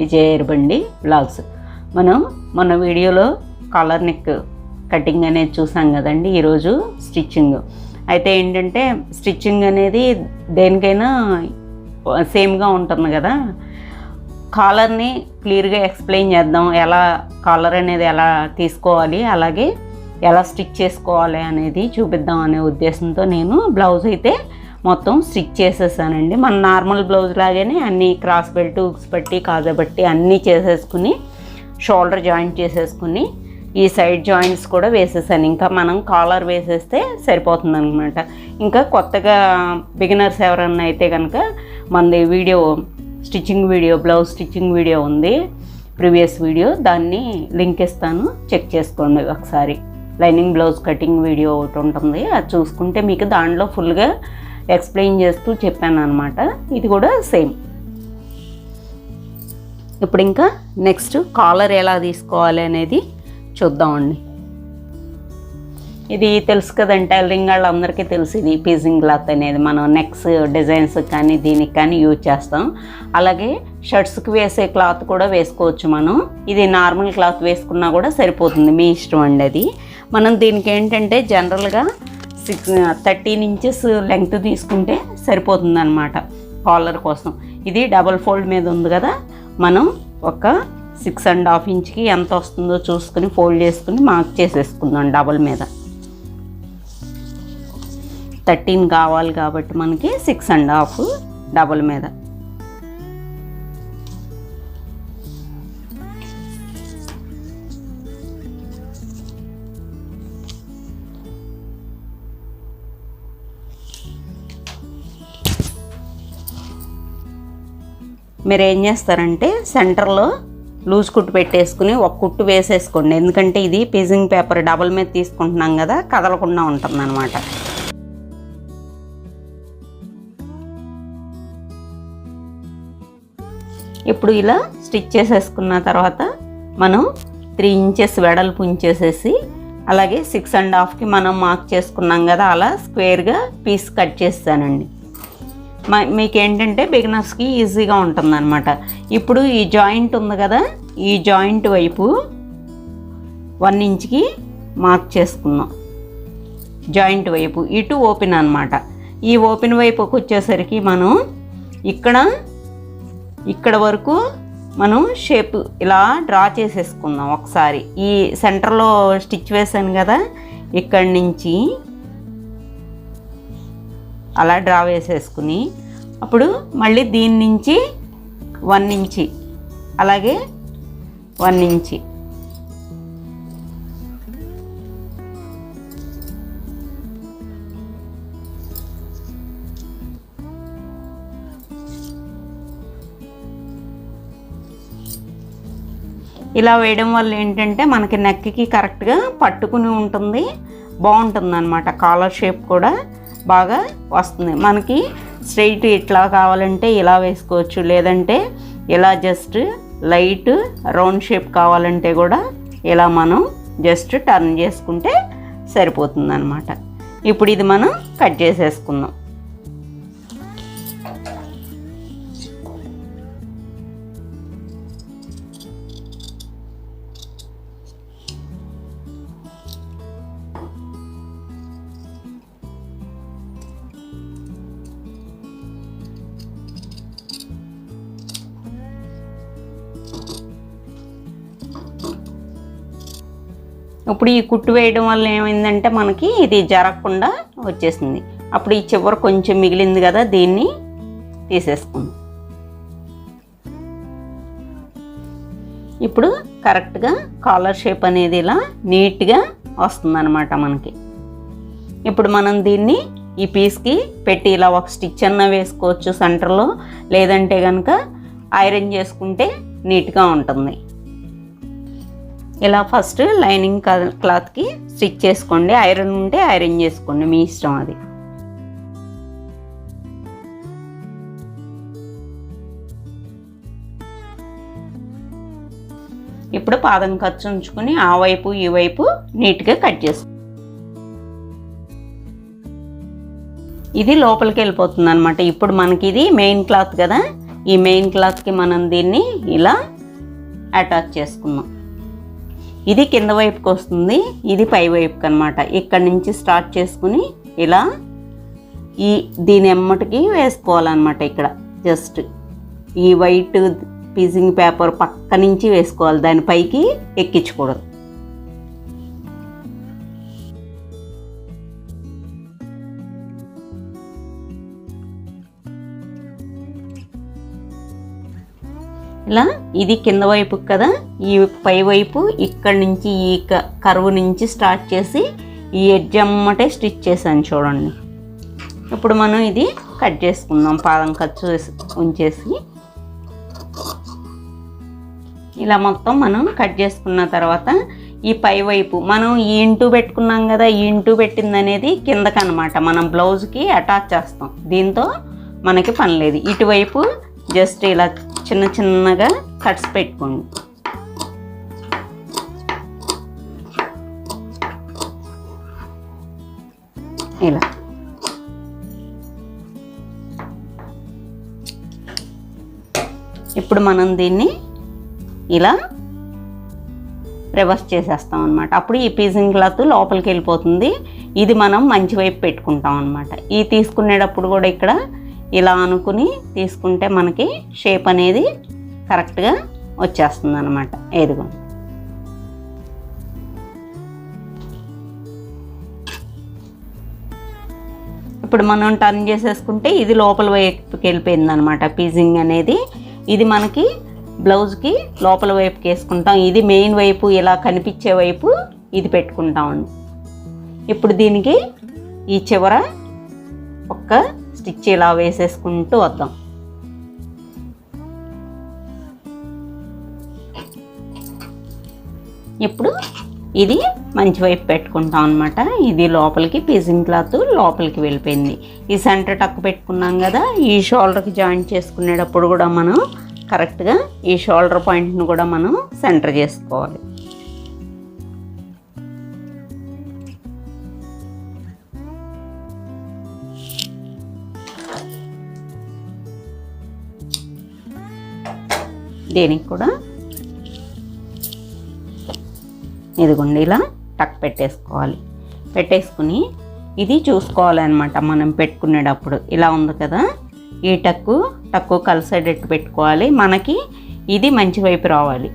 విజయబండి blogs. మనం మన వీడియోలో కాలర్ నెక్ కటింగ్ అనేది చూసాం కదండి. ఈరోజు స్టిచ్చింగ్ అయితే ఏంటంటే, స్టిచ్చింగ్ అనేది దేనికైనా సేమ్గా ఉంటుంది కదా. కాలర్ని క్లియర్గా ఎక్స్ప్లెయిన్ చేద్దాం, ఎలా కాలర్ అనేది ఎలా తీసుకోవాలి, అలాగే ఎలా స్టిచ్ చేసుకోవాలి అనేది చూపిద్దాం అనే ఉద్దేశంతో నేను బ్లౌజ్ అయితే మొత్తం స్టిచ్ చేసేసానండి. మన నార్మల్ బ్లౌజ్ లాగానే అన్నీ క్రాస్ బెల్ట్, హుక్స్ పట్టి, కాజా పట్టి అన్నీ చేసేసుకుని, షోల్డర్ జాయింట్ చేసేసుకుని, ఈ సైడ్ జాయింట్స్ కూడా వేసేసాను. ఇంకా మనం కాలర్ వేసేస్తే సరిపోతుంది అనమాట. ఇంకా కొత్తగా బిగినర్స్ ఎవరన్నా అయితే కనుక మనది video stitching video, blouse stitching video ఉంది, ప్రీవియస్ వీడియో, దాన్ని లింక్ ఇస్తాను, చెక్ చేసుకోండి ఒకసారి. లైనింగ్ బ్లౌజ్ కటింగ్ వీడియో ఒకటి ఉంటుంది, అది చూసుకుంటే మీకు దాంట్లో ఫుల్గా ఎక్స్ప్లెయిన్ చేస్తూ చెప్పాను అనమాట. ఇది కూడా సేమ్. ఇప్పుడు ఇంకా నెక్స్ట్ కాలర్ ఎలా తీసుకోవాలి అనేది చూద్దామండి. ఇది తెలుసు కదండి, టైలరింగ్ వాళ్ళందరికీ తెలుసు. ఇది పీజింగ్ క్లాత్ అనేది మనం నెక్స్ డిజైన్స్ కానీ దీనికి కానీ యూజ్ చేస్తాం. అలాగే షర్ట్స్కి వేసే క్లాత్ కూడా వేసుకోవచ్చు మనం. ఇది నార్మల్ క్లాత్ వేసుకున్నా కూడా సరిపోతుంది, మీ ఇష్టం అండి అది. మనం దీనికి ఏంటంటే జనరల్గా 13 ఇంచెస్ లెంగ్త్ తీసుకుంటే సరిపోతుంది అనమాట కాలర్ కోసం. ఇది డబల్ ఫోల్డ్ మీద ఉంది కదా, మనం ఒక 6.5 ఇంచ్కి ఎంత వస్తుందో చూసుకుని ఫోల్డ్ చేసుకుని మార్క్ చేసేసుకుందాం. డబల్ మీద 13 కావాలి కాబట్టి మనకి 6.5 డబల్ మీద. మీరు ఏం చేస్తారంటే సెంటర్లో లూజ్ కుట్టు పెట్టేసుకుని ఒక కుట్టు వేసేసుకోండి. ఎందుకంటే ఇది పీజింగ్ పేపర్ డబల్ మీద తీసుకుంటున్నాం కదా, కదలకుండా ఉంటుంది అనమాట. ఇప్పుడు ఇలా స్టిచ్ చేసేసుకున్న తర్వాత మనం 3 ఇంచెస్ వెడల్పు ఉంచేసేసి, అలాగే 6.5కి మనం మార్క్ చేసుకున్నాం కదా, అలా స్క్వేర్గా పీస్ కట్ చేస్తానండి. మీకు ఏంటంటే బిగినర్స్కి ఈజీగా ఉంటుందన్నమాట. ఇప్పుడు ఈ జాయింట్ ఉంది కదా, ఈ జాయింట్ వైపు 1 ఇంచ్కి మార్క్ చేసుకుందాం. జాయింట్ వైపు ఇటు ఓపెన్ అనమాట. ఈ ఓపెన్ వైపుకి వచ్చేసరికి మనం ఇక్కడ వరకు మనం షేప్ ఇలా డ్రా చేసేసుకుందాం ఒకసారి. ఈ సెంటర్లో స్టిచ్ వేసాను కదా, ఇక్కడి నుంచి అలా డ్రా వేసేసుకుని, అప్పుడు మళ్ళీ దీని నుంచి 1 ఇంచి, అలాగే 1 ఇంచి, ఇలా వేయడం వల్ల ఏంటంటే మనకి నెక్కి కరెక్ట్గా పట్టుకుని ఉంటుంది, బాగుంటుంది అనమాట. కాలర్ షేప్ కూడా బాగా వస్తుంది. మనకి స్ట్రైట్ ఇట్లా కావాలంటే ఇలా వేసుకోవచ్చు, లేదంటే ఇలా జస్ట్ లైట్ రౌండ్ షేప్ కావాలంటే కూడా ఇలా మనం జస్ట్ టర్న్ చేసుకుంటే సరిపోతుంది అనమాట. ఇప్పుడు ఇది మనం కట్ చేసేసుకుందాం. ఇప్పుడు ఈ కుట్టు వేయడం వల్ల ఏమైందంటే మనకి ఇది జరగకుండా వచ్చేసింది. అప్పుడు ఈ చివరి కొంచెం మిగిలింది కదా, దీన్ని తీసేసుకుందాం. ఇప్పుడు కరెక్ట్గా కాలర్ షేప్ అనేది ఇలా నీట్గా వస్తుందన్నమాట మనకి. ఇప్పుడు మనం దీన్ని ఈ పీస్కి పెట్టి ఇలా ఒక స్టిచ్ అన్న వేసుకోవచ్చు సెంటర్లో, లేదంటే కనుక ఐరన్ చేసుకుంటే నీట్గా ఉంటుంది. ఇలా ఫస్ట్ లైనింగ్ క్లాత్కి స్టిచ్ చేసుకోండి. ఐరన్ ఉంటే ఐరన్ చేసుకోండి, మీ ఇష్టం అది. ఇప్పుడు పాదం ఖర్చు ఉంచుకుని ఆ వైపు ఈ వైపు నీట్గా కట్ చేసుకోండి. ఇది లోపలికి వెళ్ళిపోతుంది అనమాట. ఇప్పుడు మనకి ఇది మెయిన్ క్లాత్ కదా, ఈ మెయిన్ క్లాత్కి మనం దీన్ని ఇలా అటాచ్ చేసుకుందాం. ఇది కింద వైపుకి వస్తుంది, ఇది పై వైపుకి అనమాట. ఇక్కడ నుంచి స్టార్ట్ చేసుకుని ఇలా దీని ఎమ్మటికి వేసుకోవాలన్నమాట. ఇక్కడ జస్ట్ ఈ వైట్ పీసింగ్ పేపర్ పక్క నుంచి వేసుకోవాలి, దాని పైకి ఎక్కించకూడదు. ఇలా ఇది కింద వైపు కదా, ఈ పై వైపు ఇక్కడి నుంచి ఈ కర్వ్ నుంచి స్టార్ట్ చేసి ఈ ఎడ్జ్ అమ్మటే స్టిచ్ చేశాను చూడండి. ఇప్పుడు మనం ఇది కట్ చేసుకుందాం. పాదం ఖర్చు ఉంచేసి ఇలా మొత్తం మనం కట్ చేసుకున్న తర్వాత ఈ పై వైపు మనం ఈ ఇంటూ పెట్టుకున్నాం కదా, ఈ ఇంటూ పెట్టింది అనేది కిందకి అనమాట, మనం బ్లౌజ్కి అటాచ్ చేస్తాం. దీంతో మనకి పని లేదు. ఇటువైపు జస్ట్ ఇలా చిన్న చిన్నగా కట్స్ పెట్టుకోండి. ఇలా ఇప్పుడు మనం దీన్ని ఇలా రివర్స్ చేసేస్తాం అనమాట. అప్పుడు ఈ పీసింగ్ క్లాత్ లోపలికి వెళ్ళిపోతుంది. ఇది మనం మంచి వైపు పెట్టుకుంటాం అనమాట. ఈ తీసుకునేటప్పుడు కూడా ఇక్కడ ఇలా అనుకుని తీసుకుంటే మనకి షేప్ అనేది కరెక్ట్గా వచ్చేస్తుంది అనమాట. ఏదిగోండి. ఇప్పుడు మనం టర్న్ చేసేసుకుంటే ఇది లోపల వైపుకి వెళ్ళిపోయింది అనమాట పీసింగ్ అనేది. ఇది మనకి బ్లౌజ్కి లోపల వైపుకి వేసుకుంటాం. ఇది మెయిన్ వైపు ఇలా కనిపించే వైపు ఇది పెట్టుకుంటాం. ఇప్పుడు దీనికి ఈ చివర ఒక్క స్టిచ్ ఇలా వేసేసుకుంటూ వద్దాం. ఇప్పుడు ఇది మంచి వైపు పెట్టుకుంటాం అనమాట. ఇది లోపలికి పీసింగ్ క్లాత్ లోపలికి వెళ్ళిపోయింది. ఈ సెంటర్ టక్ పెట్టుకున్నాం కదా, ఈ షోల్డర్కి జాయింట్ చేసుకునేటప్పుడు కూడా మనం కరెక్ట్గా ఈ షోల్డర్ పాయింట్ను కూడా మనం సెంటర్ చేసుకోవాలి. దీనికి కూడా ఇదిగోండి ఇలా టక్ పెట్టేసుకోవాలి. పెట్టేసుకుని ఇది చూసుకోవాలన్నమాట. మనం పెట్టుకునేటప్పుడు ఇలా ఉంది కదా, ఈ టక్కు కలిసేటట్టు పెట్టుకోవాలి. మనకి ఇది మంచి వైపు రావాలి,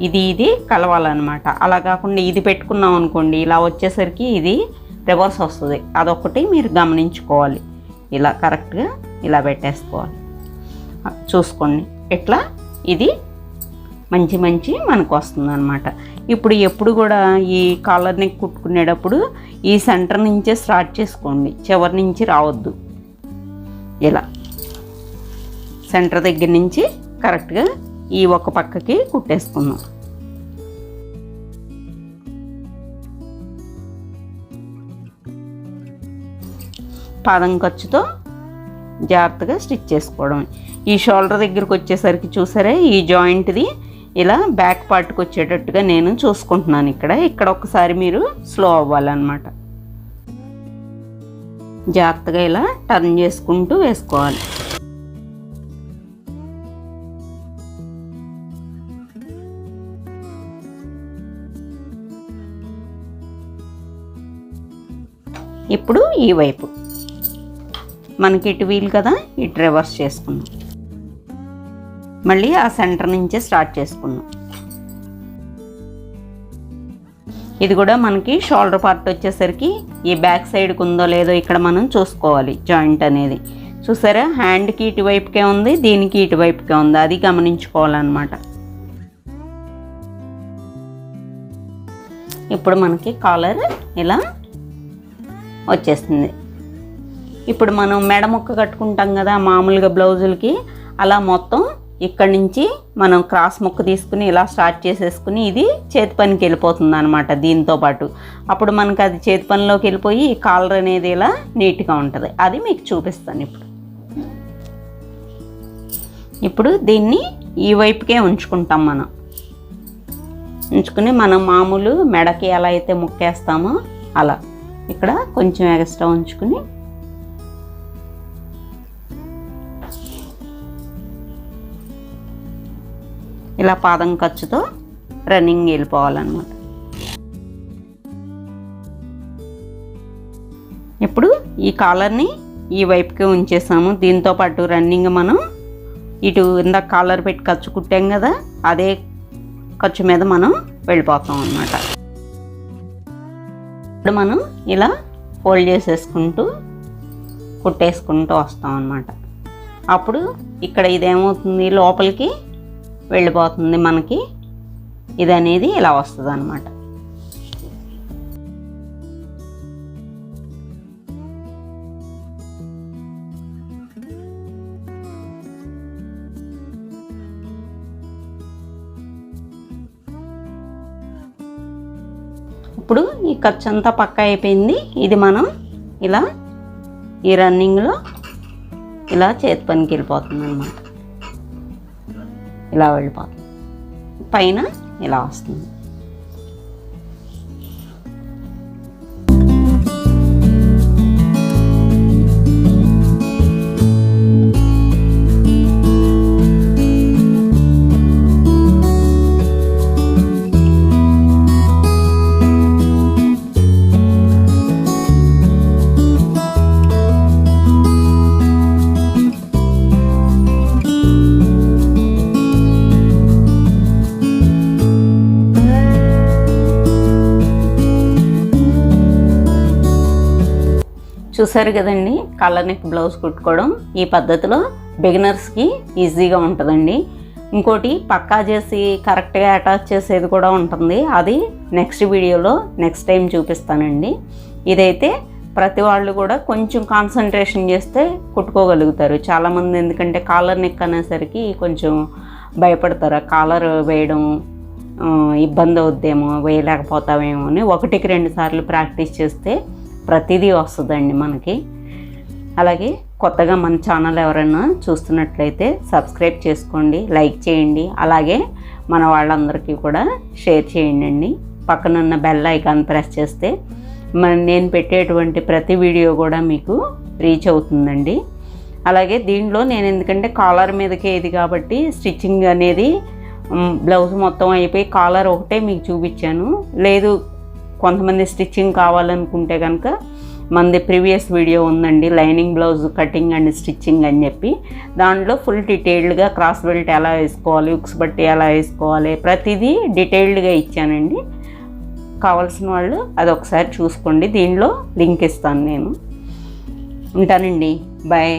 ఇది కలవాలన్నమాట. అలా కాకుండా ఇది పెట్టుకున్నాం అనుకోండి, ఇలా వచ్చేసరికి ఇది రివర్స్ వస్తుంది. అదొకటి మీరు గమనించుకోవాలి. ఇలా కరెక్ట్గా ఇలా పెట్టేసుకోవాలి. చూసుకోండి ఎట్లా ఇది మంచి మనకు వస్తుంది అనమాట. ఇప్పుడు ఎప్పుడు కూడా ఈ కాలర్ని కుట్టుకునేటప్పుడు ఈ సెంటర్ నుంచే స్టార్ట్ చేసుకోండి, చివరి నుంచి రావద్దు. ఇలా సెంటర్ దగ్గర నుంచి కరెక్ట్గా ఈ ఒక పక్కకి కుట్టేసుకుందాం. పాదం ఖర్చుతో జాగ్రత్తగా స్టిచ్ చేసుకోవడం. ఈ షోల్డర్ దగ్గరికి వచ్చేసరికి చూసారా, ఈ జాయింట్ది ఇలా బ్యాక్ పార్ట్కి వచ్చేటట్టుగా నేను చూసుకుంటున్నాను. ఇక్కడ ఒకసారి మీరు స్లో అవ్వాలన్నమాట. జాగ్రత్తగా ఇలా టర్న్ చేసుకుంటూ వేసుకోవాలి. ఇప్పుడు ఈ వైపు మనకి ఇటు వీలు కదా, ఇటు రివర్స్ చేసుకున్నాం. మళ్ళీ ఆ సెంటర్ నుంచే స్టార్ట్ చేసుకున్నాం. ఇది కూడా మనకి షోల్డర్ పార్ట్ వచ్చేసరికి ఈ బ్యాక్ సైడ్కి ఉందో లేదో ఇక్కడ మనం చూసుకోవాలి. జాయింట్ అనేది చూసారా, హ్యాండ్కి ఇటువైపుకే ఉంది, దీనికి ఇటువైపుకే ఉంది, అది గమనించుకోవాలన్నమాట. ఇప్పుడు మనకి కాలర్ ఇలా వచ్చేస్తుంది. ఇప్పుడు మనం మెడ ముక్క కట్టుకుంటాం కదా మామూలుగా బ్లౌజులకి, అలా మొత్తం ఇక్కడ నుంచి మనం క్రాస్ ముక్క తీసుకుని ఇలా స్టార్ట్ చేసేసుకుని ఇది చేతి పనికి వెళ్ళిపోతుంది అనమాట దీంతో పాటు. అప్పుడు మనకు అది చేతి పనిలోకి వెళ్ళిపోయి కాలర్ అనేది ఇలా నీట్గా ఉంటుంది. అది మీకు చూపిస్తాను ఇప్పుడు దీన్ని ఈ వైపుకే ఉంచుకుంటాం. మనం ఉంచుకుని మనం మామూలు మెడకి ఎలా అయితే ముక్కేస్తామో అలా ఇక్కడ కొంచెం ఎక్స్ట్రా ఉంచుకుని ఇలా పాదం ఖర్చుతో రన్నింగ్ వెళ్ళిపోవాలన్నమాట. ఇప్పుడు ఈ కాలర్ని ఈ వైపుకి ఉంచేసాము. దీంతో పాటు రన్నింగ్ మనం ఇటు ఇందాక కాలర్ పెట్టి ఖర్చు కుట్టాం కదా, అదే ఖర్చు మీద మనం వెళ్ళిపోతాం అన్నమాట. ఇప్పుడు మనం ఇలా ఫోల్డ్ చేసేసుకుంటూ కుట్టేసుకుంటూ వస్తాం అన్నమాట. అప్పుడు ఇక్కడ ఇదేమవుతుంది, లోపలికి వెళ్ళిపోతుంది మనకి. ఇది అనేది ఇలా వస్తుంది అన్నమాట. ఇప్పుడు ఈ ఖర్చు అంతా పక్క అయిపోయింది. ఇది మనం ఇలా ఈ రన్నింగ్లో ఇలా చేతి పనికి వెళ్ళిపోతుంది అన్నమాట. ఇలా వెళ్ళిపోతుంది, పైన ఇలా వస్తుంది. చూసారు కదండి, కాలర్ నెక్ బ్లౌజ్ కుట్టుకోవడం ఈ పద్ధతిలో బిగినర్స్కి ఈజీగా ఉంటుందండి. ఇంకోటి పక్కా చేసి కరెక్ట్గా అటాచ్ చేసేది కూడా ఉంటుంది. అది నెక్స్ట్ వీడియోలో నెక్స్ట్ టైం చూపిస్తానండి. ఇదైతే ప్రతి వాళ్ళు కూడా కొంచెం కాన్సన్ట్రేషన్ చేస్తే కుట్టుకోగలుగుతారు. చాలామంది ఎందుకంటే కాలర్ నెక్ అనేసరికి కొంచెం భయపడతారు. కాలర్ వేయడం ఇబ్బంది అవుద్దేమో, వేయలేకపోతామేమో అని 1-2 సార్లు ప్రాక్టీస్ చేస్తే ప్రతిదీ వస్తుందండి మనకి. అలాగే కొత్తగా మన ఛానల్ ఎవరైనా చూస్తున్నట్లయితే సబ్స్క్రైబ్ చేసుకోండి, లైక్ చేయండి. అలాగే మన వాళ్ళందరికీ కూడా షేర్ చేయండి. పక్కనున్న బెల్ ఐకాన్ ప్రెస్ చేస్తే నేను పెట్టేటువంటి ప్రతి వీడియో కూడా మీకు రీచ్ అవుతుందండి. అలాగే దీంట్లో నేను ఎందుకంటే కాలర్ మీదకే ఇది కాబట్టి స్టిచ్చింగ్ అనేది బ్లౌజ్ మొత్తం అయిపోయి కాలర్ ఒకటే మీకు చూపించాను. లేదు కొంతమంది స్టిచ్చింగ్ కావాలనుకుంటే కనుక మనది ప్రీవియస్ వీడియో ఉందండి, lining blouse cutting and stitching అని చెప్పి. దాంట్లో ఫుల్ డీటెయిల్డ్గా క్రాస్ బెల్ట్ ఎలా వేసుకోవాలి, ఉక్స్ బట్టి ఎలా వేసుకోవాలి, ప్రతిదీ డీటెయిల్డ్గా ఇచ్చానండి. కావాల్సిన వాళ్ళు అది ఒకసారి చూసుకోండి. దీనిలో లింక్ ఇస్తాను నేను. ఉంటానండి, బాయ్.